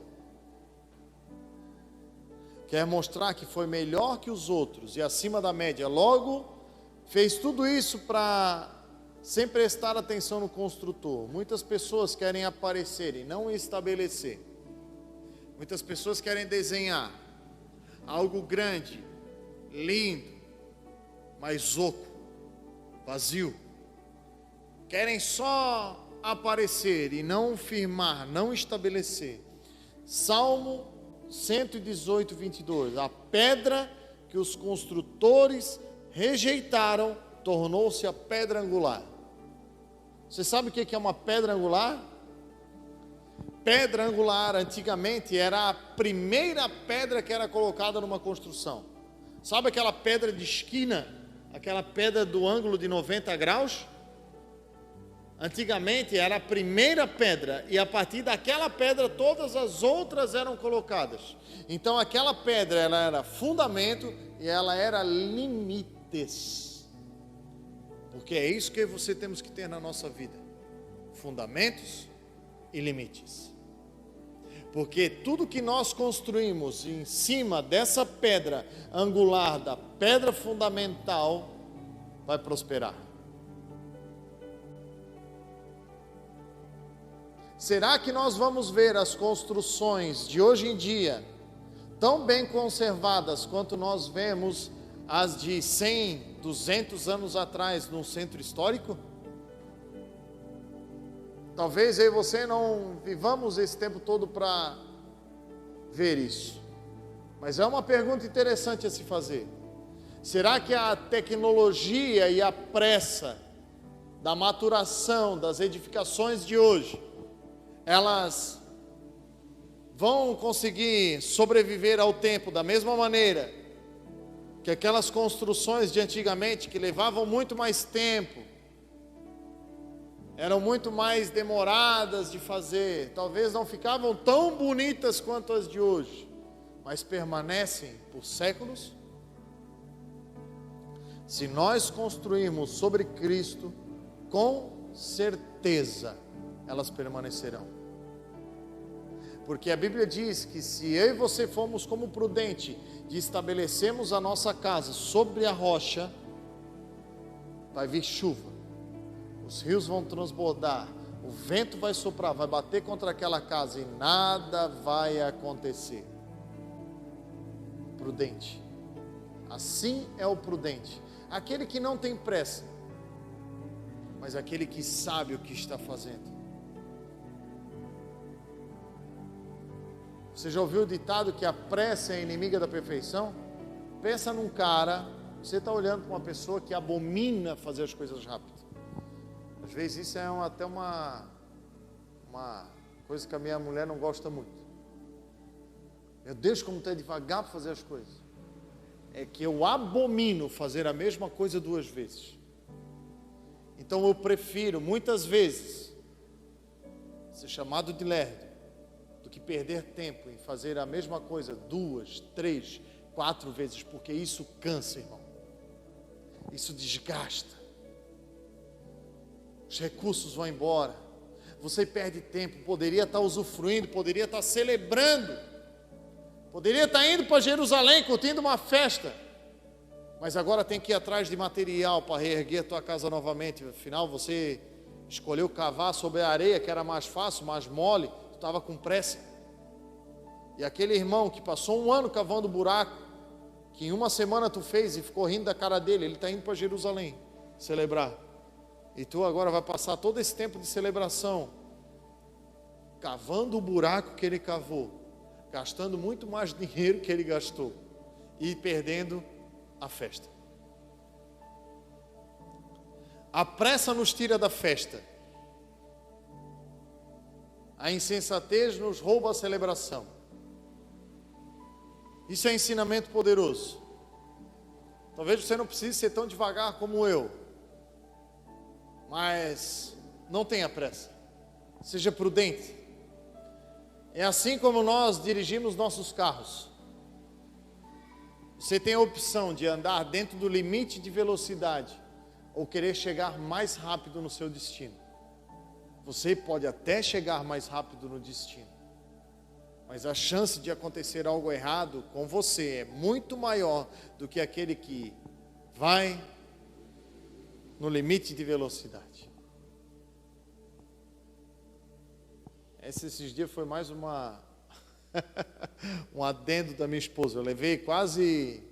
Quer mostrar que foi melhor que os outros e acima da média. Logo, fez tudo isso sem prestar atenção no construtor. Muitas pessoas querem aparecer e não estabelecer. Muitas pessoas querem desenhar algo grande, lindo, mas oco, vazio. Querem só aparecer e não firmar, não estabelecer. Salmo 118, 22. A pedra que os construtores rejeitaram tornou-se a pedra angular. Você sabe o que é uma pedra angular? Pedra angular antigamente era a primeira pedra que era colocada numa construção. Sabe aquela pedra de esquina? Aquela pedra do ângulo de 90 graus? Antigamente era a primeira pedra, e a partir daquela pedra todas as outras eram colocadas. Então aquela pedra, ela era fundamento e ela era limites. Porque é isso que você temos que ter na nossa vida: fundamentos e limites. Porque tudo que nós construímos em cima dessa pedra angular, da pedra fundamental, vai prosperar. Será que nós vamos ver as construções de hoje em dia tão bem conservadas quanto nós vemos as de 100, 200 anos atrás num centro histórico? Talvez eu e você não vivamos esse tempo todo para ver isso. Mas é uma pergunta interessante a se fazer. Será que a tecnologia e a pressa da maturação das edificações de hoje, elas vão conseguir sobreviver ao tempo da mesma maneira que aquelas construções de antigamente, que levavam muito mais tempo, eram muito mais demoradas de fazer, talvez não ficavam tão bonitas quanto as de hoje, mas permanecem por séculos? Se nós construirmos sobre Cristo, com certeza elas permanecerão. Porque a Bíblia diz que se eu e você formos como prudente de estabelecermos a nossa casa sobre a rocha, vai vir chuva, os rios vão transbordar, o vento vai soprar, vai bater contra aquela casa e nada vai acontecer. Prudente. Assim é o prudente. Aquele que não tem pressa, mas aquele que sabe o que está fazendo. Você já ouviu o ditado que a pressa é inimiga da perfeição? Pensa num cara, você está olhando para uma pessoa que abomina fazer as coisas rápido. Às vezes isso é até uma coisa que a minha mulher não gosta muito. Meu Deus, como tu é devagar para fazer as coisas. É que eu abomino fazer a mesma coisa duas vezes. Então eu prefiro, muitas vezes, ser chamado de lerdo, do que perder tempo em fazer a mesma coisa 2, 3, 4 vezes, porque isso cansa, irmão. Isso desgasta. Os recursos vão embora. Você perde tempo, poderia estar usufruindo, poderia estar celebrando, poderia estar indo para Jerusalém, curtindo uma festa, mas agora tem que ir atrás de material para reerguer a tua casa novamente. Afinal, você escolheu cavar sobre a areia, que era mais fácil, mais mole, tu estava com pressa. E aquele irmão que passou um ano cavando buraco, que em uma semana tu fez e ficou rindo da cara dele, ele está indo para Jerusalém celebrar. E tu agora vai passar todo esse tempo de celebração cavando o buraco que ele cavou, gastando muito mais dinheiro que ele gastou e perdendo a festa. A pressa nos tira da festa. A insensatez nos rouba a celebração. Isso é ensinamento poderoso. Talvez você não precise ser tão devagar como eu, mas não tenha pressa. Seja prudente. É assim como nós dirigimos nossos carros. Você tem a opção de andar dentro do limite de velocidade ou querer chegar mais rápido no seu destino. Você pode até chegar mais rápido no destino, mas a chance de acontecer algo errado com você é muito maior do que aquele que vai no limite de velocidade. Esses dias foi mais um adendo da minha esposa. Eu levei quase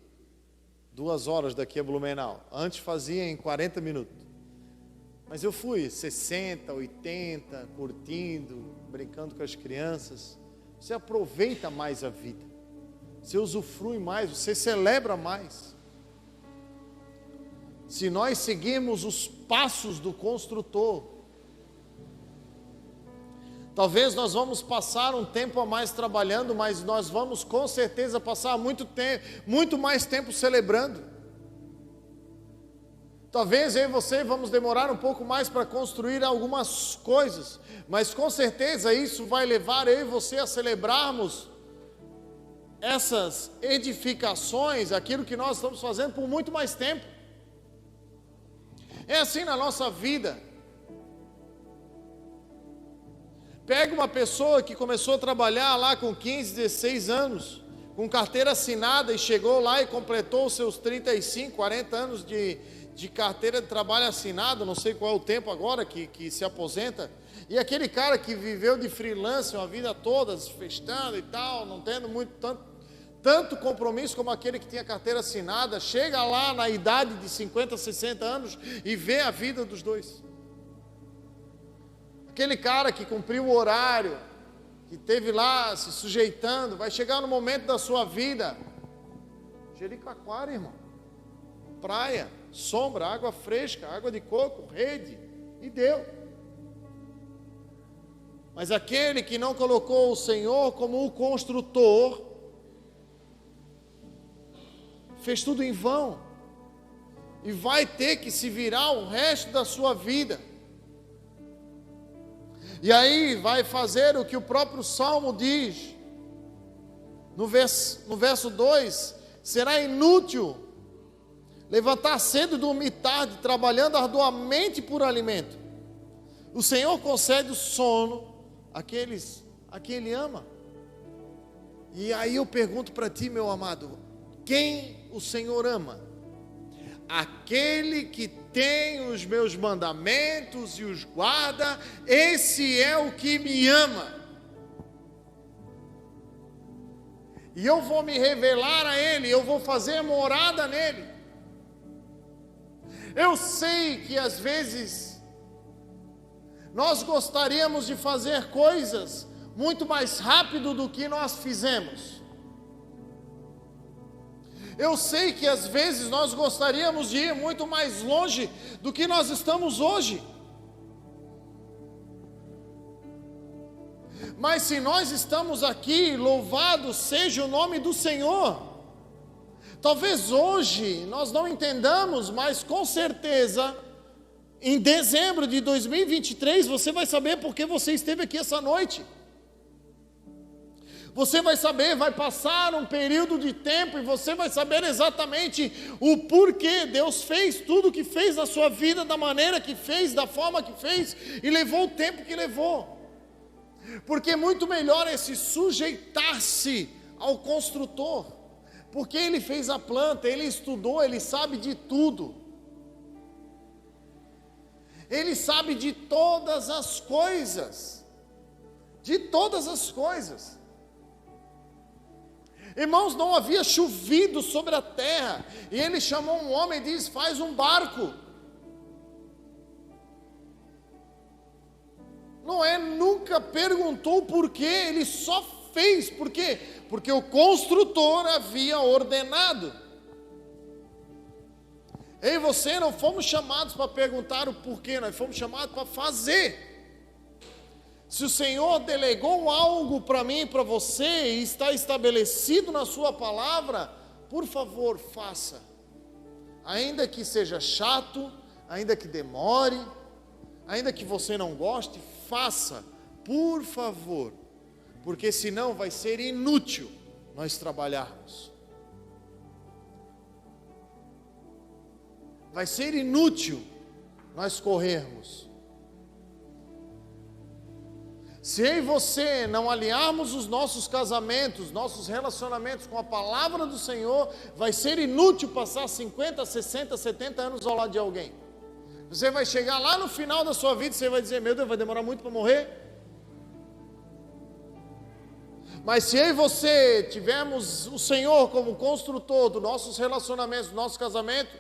2 horas daqui a Blumenau. Antes fazia em 40 minutos. Mas eu fui 60, 80, curtindo, brincando com as crianças. Você aproveita mais a vida. Você usufrui mais, você celebra mais. Se nós seguirmos os passos do construtor, talvez nós vamos passar um tempo a mais trabalhando, mas nós vamos com certeza passar muito mais tempo celebrando. Talvez eu e você vamos demorar um pouco mais para construir algumas coisas, mas com certeza isso vai levar eu e você a celebrarmos essas edificações, aquilo que nós estamos fazendo por muito mais tempo. É assim na nossa vida. Pega uma pessoa que começou a trabalhar lá com 15, 16 anos, com carteira assinada, e chegou lá e completou os seus 35, 40 anos de carteira de trabalho assinada, não sei qual é o tempo agora que se aposenta, e aquele cara que viveu de freelance uma vida toda, festando e tal, não tendo tanto compromisso como aquele que tinha carteira assinada, chega lá na idade de 50, 60 anos e vê a vida dos dois. Aquele cara que cumpriu o horário, que esteve lá se sujeitando, vai chegar no momento da sua vida, Jericoacoara, irmão, praia, sombra, água fresca, água de coco, rede, e deu. Mas aquele que não colocou o Senhor como o construtor, fez tudo em vão, e vai ter que se virar o resto da sua vida. E aí vai fazer o que o próprio Salmo diz, no verso 2, será inútil levantar cedo e dormir tarde, trabalhando arduamente por alimento. O Senhor concede o sono àqueles a quem Ele ama. E aí eu pergunto para ti, meu amado, quem o Senhor ama? Aquele que tem os meus mandamentos e os guarda, esse é o que me ama. E eu vou me revelar a Ele, eu vou fazer morada nele. Eu sei que às vezes nós gostaríamos de fazer coisas muito mais rápido do que nós fizemos. Eu sei que às vezes nós gostaríamos de ir muito mais longe do que nós estamos hoje. Mas se nós estamos aqui, louvado seja o nome do Senhor. Talvez hoje nós não entendamos, mas com certeza, em dezembro de 2023, você vai saber porque você esteve aqui essa noite. Você vai saber, vai passar um período de tempo e você vai saber exatamente o porquê Deus fez tudo o que fez na sua vida, da maneira que fez, da forma que fez e levou o tempo que levou. Porque é muito melhor esse sujeitar-se ao construtor, porque ele fez a planta, ele estudou, ele sabe de tudo. Ele sabe de todas as coisas, de todas as coisas. Irmãos, não havia chovido sobre a terra, e ele chamou um homem e disse: faz um barco. Noé nunca perguntou por quê, ele só fez. Por quê? Porque o construtor havia ordenado. Eu e você não fomos chamados para perguntar o porquê, nós fomos chamados para fazer. Se o Senhor delegou algo para mim e para você, e está estabelecido na sua palavra, por favor, faça. Ainda que seja chato, ainda que demore, ainda que você não goste, faça, por favor. Porque senão vai ser inútil nós trabalharmos. Vai ser inútil nós corrermos. Se eu e você não alinharmos os nossos casamentos, nossos relacionamentos com a palavra do Senhor, vai ser inútil passar 50, 60, 70 anos ao lado de alguém. Você vai chegar lá no final da sua vida e você vai dizer: meu Deus, vai demorar muito para morrer? Mas se eu e você tivermos o Senhor como construtor dos nossos relacionamentos, do nosso casamento,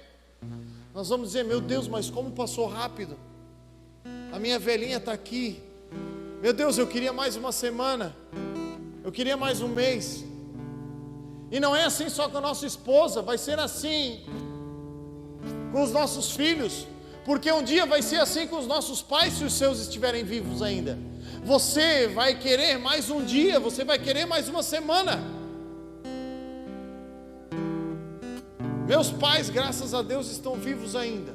nós vamos dizer: meu Deus, mas como passou rápido. A minha velhinha está aqui. Meu Deus, eu queria mais uma semana, eu queria mais um mês. E não é assim só com a nossa esposa, vai ser assim com os nossos filhos, porque um dia vai ser assim com os nossos pais, se os seus estiverem vivos ainda. Você vai querer mais um dia, você vai querer mais uma semana. Meus pais, graças a Deus, estão vivos ainda.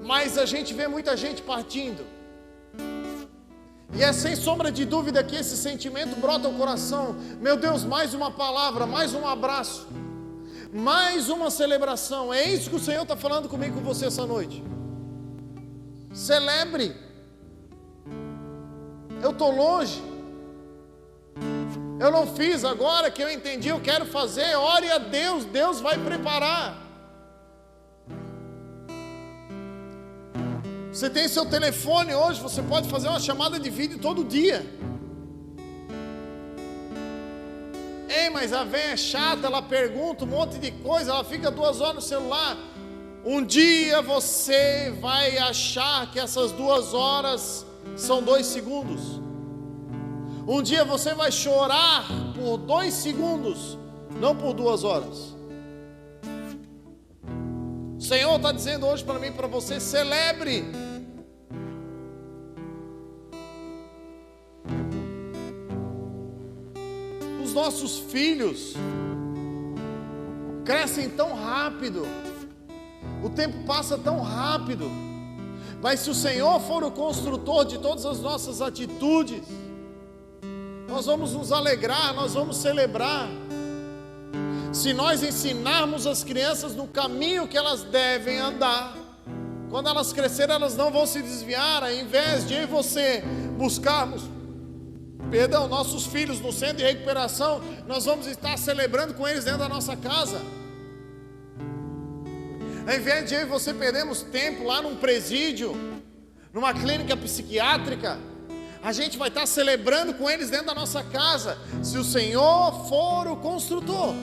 mas a gente vê muita gente partindo. E é sem sombra de dúvida que esse sentimento brota ao coração. Meu Deus, mais uma palavra, mais um abraço, mais uma celebração. É isso que o Senhor está falando comigo, com você essa noite. Celebre. Eu estou longe, eu não fiz, agora que eu entendi, eu quero fazer. Ore a Deus, Deus vai preparar. Você tem seu telefone hoje, você pode fazer uma chamada de vídeo todo dia. Ei, mas a véia é chata, ela pergunta um monte de coisa, ela fica 2 horas no celular. Um dia você vai achar que essas 2 horas são 2 segundos. Um dia você vai chorar por 2 segundos, não por 2 horas. O Senhor está dizendo hoje para mim e para você: celebre. Os nossos filhos crescem tão rápido, o tempo passa tão rápido, mas se o Senhor for o construtor de todas as nossas atitudes, nós vamos nos alegrar, nós vamos celebrar. Se nós ensinarmos as crianças no caminho que elas devem andar, quando elas crescerem, elas não vão se desviar. Ao invés de eu e você buscarmos, nossos filhos no centro de recuperação, nós vamos estar celebrando com eles dentro da nossa casa. Ao invés de eu e você perdermos tempo lá num presídio, numa clínica psiquiátrica, a gente vai estar celebrando com eles dentro da nossa casa, se o Senhor for o construtor.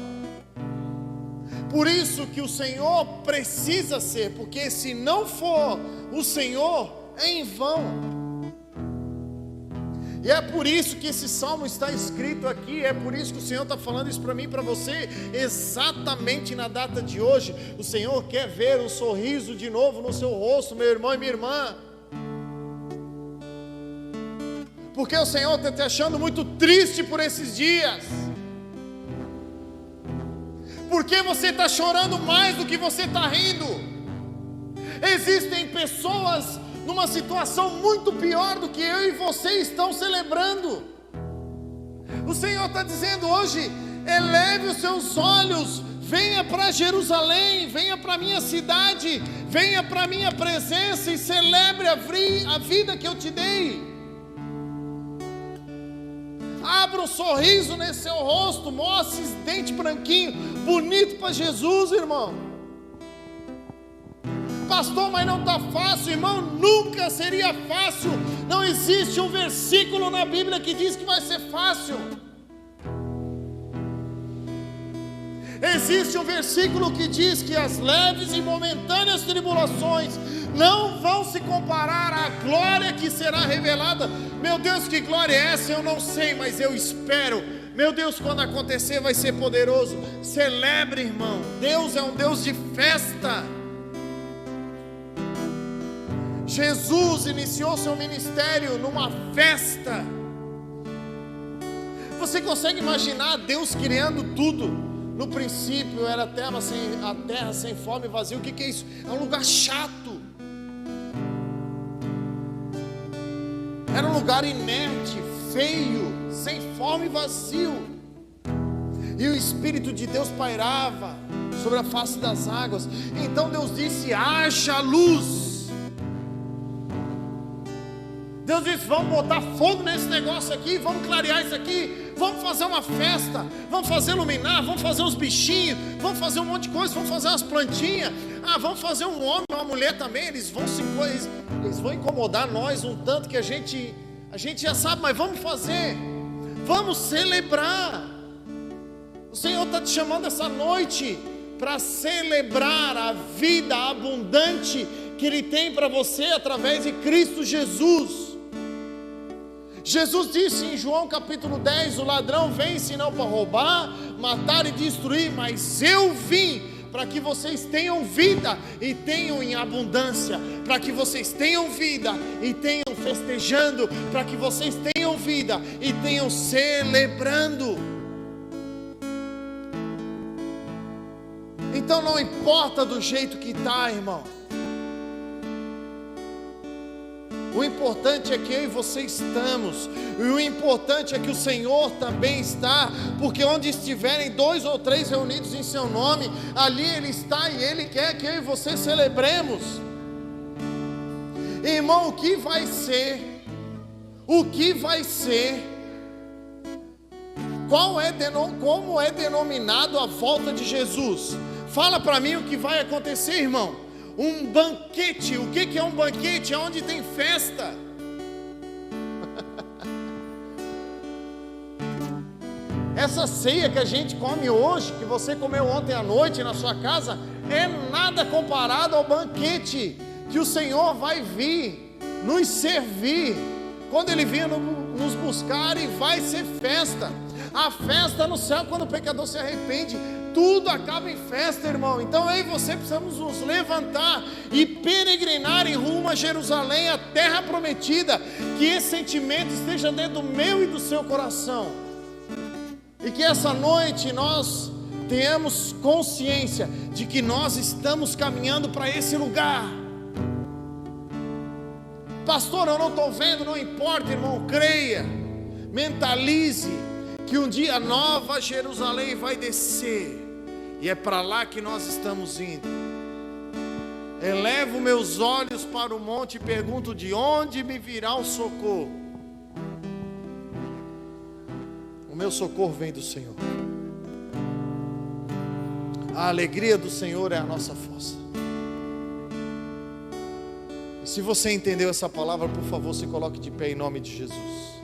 Por isso que o Senhor precisa ser, porque se não for o Senhor, é em vão. E é por isso que esse salmo está escrito aqui, é por isso que o Senhor está falando isso para mim e para você, exatamente na data de hoje. O Senhor quer ver um sorriso de novo no seu rosto, meu irmão e minha irmã. Porque o Senhor está te achando muito triste por esses dias. Porque você está chorando mais do que você está rindo. Existem pessoas numa situação muito pior do que eu e você estão celebrando. O Senhor está dizendo hoje: eleve os seus olhos, venha para Jerusalém, venha para a minha cidade, venha para a minha presença e celebre a vida que eu te dei. Abra um sorriso nesse seu rosto, mostre esse dente branquinho, bonito para Jesus, irmão. Pastor, mas não está fácil, irmão, nunca seria fácil. Não existe um versículo na Bíblia que diz que vai ser fácil. Existe um versículo que diz que as leves e momentâneas tribulações não vão se comparar à glória que será revelada. Meu Deus, que glória é essa? Eu não sei, mas eu espero. Meu Deus, quando acontecer vai ser poderoso. Celebre, irmão. Deus é um Deus de festa. Jesus iniciou seu ministério numa festa. Você consegue imaginar Deus criando tudo? No princípio era a terra sem forma e vazio. O que é isso? É um lugar chato. Era um lugar inerte, feio, sem forma e vazio. E o Espírito de Deus pairava sobre a face das águas. Então Deus disse: haja luz. Deus disse: vamos botar fogo nesse negócio aqui, vamos clarear isso aqui, vamos fazer uma festa, vamos fazer iluminar, vamos fazer uns bichinhos, vamos fazer um monte de coisa, vamos fazer umas plantinhas, vamos fazer um homem, uma mulher também. Eles vão incomodar nós um tanto que a gente já sabe, mas vamos fazer, vamos celebrar. O Senhor está te chamando essa noite para celebrar a vida abundante que Ele tem para você através de Cristo Jesus. Jesus disse em João capítulo 10, o ladrão vem senão para roubar, matar e destruir, mas eu vim para que vocês tenham vida e tenham em abundância, para que vocês tenham vida e tenham festejando, para que vocês tenham vida e tenham celebrando. Então não importa do jeito que está, irmão, O importante é que eu e você estamos, e o importante é que o Senhor também está, porque onde estiverem 2 ou 3 reunidos em seu nome, ali Ele está, e Ele quer que eu e você celebremos. Irmão, o que vai ser? Como é denominado a volta de Jesus? Fala para mim o que vai acontecer, irmão. Um banquete. O que é um banquete? É onde tem festa. Essa ceia que a gente come hoje, que você comeu ontem à noite na sua casa, é nada comparado ao banquete que o Senhor vai vir nos servir, quando Ele vier nos buscar, e vai ser festa. A festa no céu, quando o pecador se arrepende, tudo acaba em festa, irmão. Então eu e você precisamos nos levantar e peregrinar em rumo a Jerusalém, a terra prometida. Que esse sentimento esteja dentro do meu e do seu coração, e que essa noite nós tenhamos consciência de que nós estamos caminhando para esse lugar. Pastor, eu não estou vendo, não importa, irmão, creia, mentalize que um dia a nova Jerusalém vai descer, e é para lá que nós estamos indo. Elevo meus olhos para o monte e pergunto: de onde me virá o socorro? O meu socorro vem do Senhor. A alegria do Senhor é a nossa força. E se você entendeu essa palavra, por favor, se coloque de pé em nome de Jesus.